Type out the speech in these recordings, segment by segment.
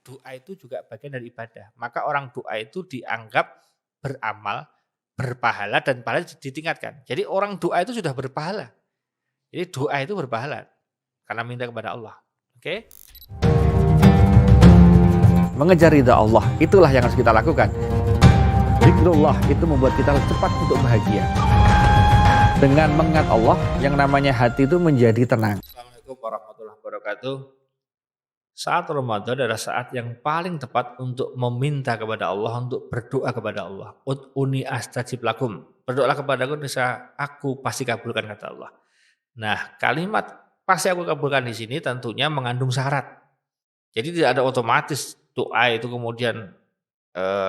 doa itu juga bagian dari ibadah. Maka orang doa itu dianggap beramal, berpahala dan pahala ditingkatkan. Jadi orang doa itu sudah berpahala. Jadi doa itu berpahala karena minta kepada Allah. Oke? Mengejar ridha Allah, itulah yang harus kita lakukan. Zikrullah itu membuat kita cepat untuk bahagia. Dengan mengingat Allah, yang namanya hati itu menjadi tenang. Assalamualaikum warahmatullahi wabarakatuh. Saat Ramadan adalah saat yang paling tepat untuk meminta kepada Allah, untuk berdoa kepada Allah. Ud'uni astajib lakum. Berdoalah kepadaku, bisa aku pasti kabulkan, kata Allah. Nah, kalimat pasti aku kabulkan di sini tentunya mengandung syarat. Jadi tidak ada otomatis doa itu kemudian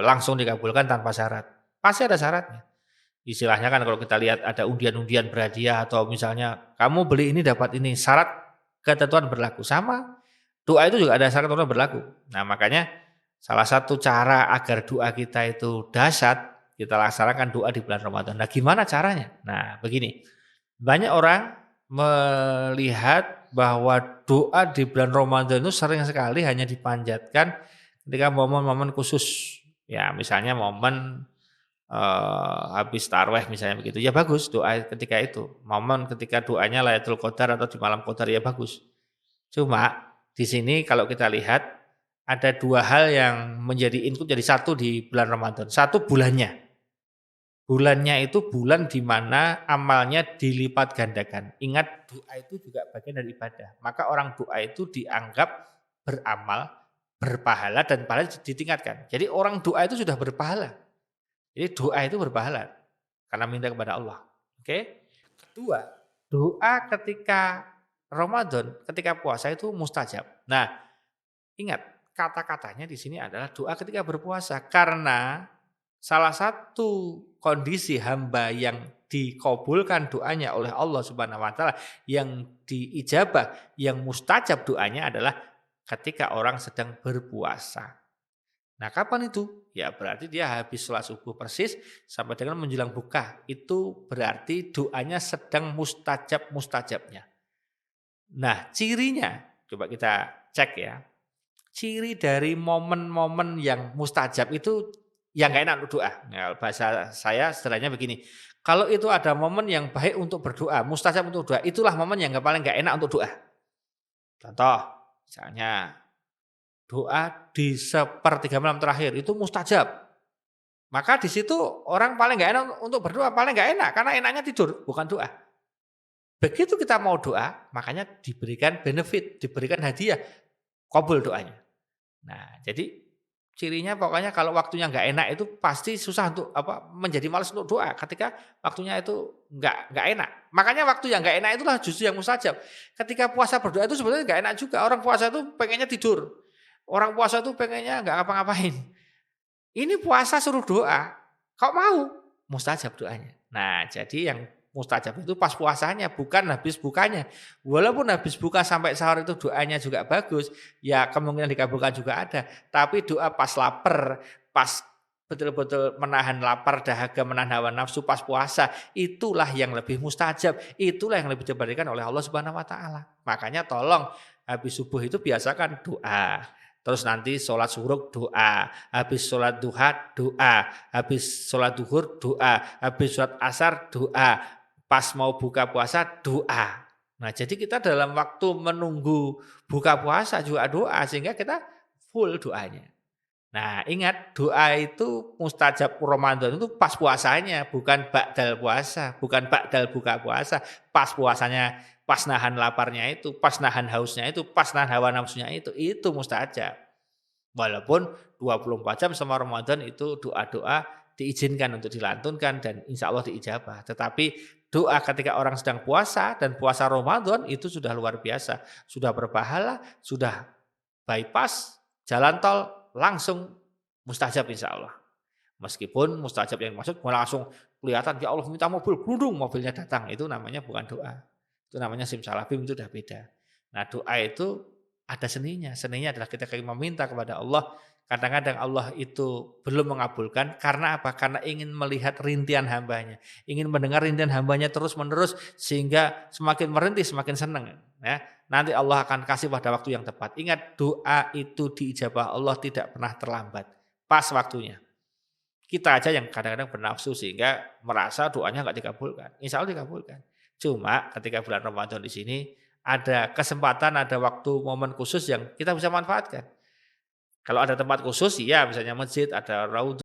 langsung dikabulkan tanpa syarat. Pasti ada syaratnya. Istilahnya kan kalau kita lihat ada undian-undian berhadiah atau misalnya kamu beli ini dapat ini, syarat ketentuan berlaku. Sama doa itu juga ada syarat ketentuan berlaku. Nah, makanya salah satu cara agar doa kita itu dahsyat, kita laksanakan doa di bulan Ramadan. Nah, gimana caranya? Nah, begini. Banyak orang melihat bahwa doa di bulan Ramadan itu sering sekali hanya dipanjatkan ketika momen-momen khusus. Ya, misalnya momen habis tarawih misalnya begitu. Ya bagus doa ketika itu. Momen ketika doanya Lailatul Qadar atau di malam Qadar ya bagus. Cuma di sini kalau kita lihat ada dua hal yang menjadi input jadi satu di bulan Ramadan. Satu bulannya. Bulannya itu bulan di mana amalnya dilipat gandakan. Ingat doa itu juga bagian dari ibadah. Maka orang doa itu dianggap beramal, berpahala dan pahala ditingkatkan. Jadi orang doa itu sudah berpahala. Jadi doa itu berpahala karena minta kepada Allah. Oke? Kedua, doa ketika Ramadan, ketika puasa itu mustajab. Nah, ingat kata-katanya di sini adalah doa ketika berpuasa karena salah satu kondisi hamba yang dikabulkan doanya oleh Allah Subhanahu wa taala, yang diijabah, yang mustajab doanya adalah ketika orang sedang berpuasa. Nah, kapan itu? Ya berarti dia habis sholat subuh persis sampai dengan menjelang buka. Itu berarti doanya sedang mustajab-mustajabnya. Nah, cirinya coba kita cek ya. Ciri dari momen-momen yang mustajab itu yang gak enak untuk doa. Nah, bahasa saya sederhananya begini. Kalau itu ada momen yang baik untuk berdoa, mustajab untuk doa, itulah momen yang paling gak enak untuk doa. Contoh, misalnya doa di sepertiga malam terakhir itu mustajab. Maka di situ orang paling nggak enak untuk berdoa, paling nggak enak karena enaknya tidur, bukan doa. Begitu kita mau doa, makanya diberikan benefit, diberikan hadiah, kabul doanya. Nah, jadi cirinya pokoknya kalau waktunya nggak enak itu pasti susah untuk menjadi malas untuk doa ketika waktunya itu nggak enak. Makanya waktu yang nggak enak itulah justru yang mustajab. Ketika puasa berdoa itu sebenarnya nggak enak juga. Orang puasa itu pengennya tidur. Orang puasa itu pengennya nggak ngapa-ngapain. Ini puasa suruh doa, kok mau? Mustajab doanya. Nah, jadi yang mustajab itu pas puasanya, bukan habis bukanya. Walaupun habis buka sampai sahur itu doanya juga bagus, ya kemungkinan dikabulkan juga ada. Tapi doa pas lapar, pas betul-betul menahan lapar, dahaga, menahan hawa nafsu pas puasa, itulah yang lebih mustajab, itulah yang lebih diberikan oleh Allah Subhanahu wa taala. Makanya tolong habis subuh itu biasakan doa. Terus nanti sholat suruh doa, habis sholat duha doa, habis sholat duhur doa, habis sholat asar doa, pas mau buka puasa doa. Nah, jadi kita dalam waktu menunggu buka puasa juga doa sehingga kita full doanya. Nah, ingat doa itu mustajab Ramadan itu pas puasanya, bukan ba'dal puasa, bukan ba'dal buka puasa, pas puasanya, pas nahan laparnya itu, pas nahan hausnya itu, pas nahan hawa nafsunya itu mustajab. Walaupun 24 jam selama Ramadan itu doa-doa diizinkan untuk dilantunkan dan insya Allah diijabah. Tetapi doa ketika orang sedang puasa dan puasa Ramadan itu sudah luar biasa. Sudah berpahala, sudah bypass, jalan tol, langsung mustajab insya Allah. Meskipun mustajab yang maksud langsung kelihatan, ya Allah minta mobil, berundung mobilnya datang. Itu namanya bukan doa. Itu namanya simsalabim, itu udah beda. Nah doa itu ada seninya. Seninya adalah kita meminta kepada Allah. Kadang-kadang Allah itu belum mengabulkan karena apa? Karena ingin melihat rintihan hambanya, ingin mendengar rintihan hambanya terus-menerus sehingga semakin merintih semakin senang. Ya. Nanti Allah akan kasih pada waktu yang tepat. Ingat, doa itu diijabah Allah tidak pernah terlambat. Pas waktunya. Kita aja yang kadang-kadang bernafsu sehingga merasa doanya nggak dikabulkan. Insya Allah dikabulkan. Cuma ketika bulan Ramadan di sini ada kesempatan, ada waktu, momen khusus yang kita bisa manfaatkan. Kalau ada tempat khusus, ya misalnya masjid, ada raudhah.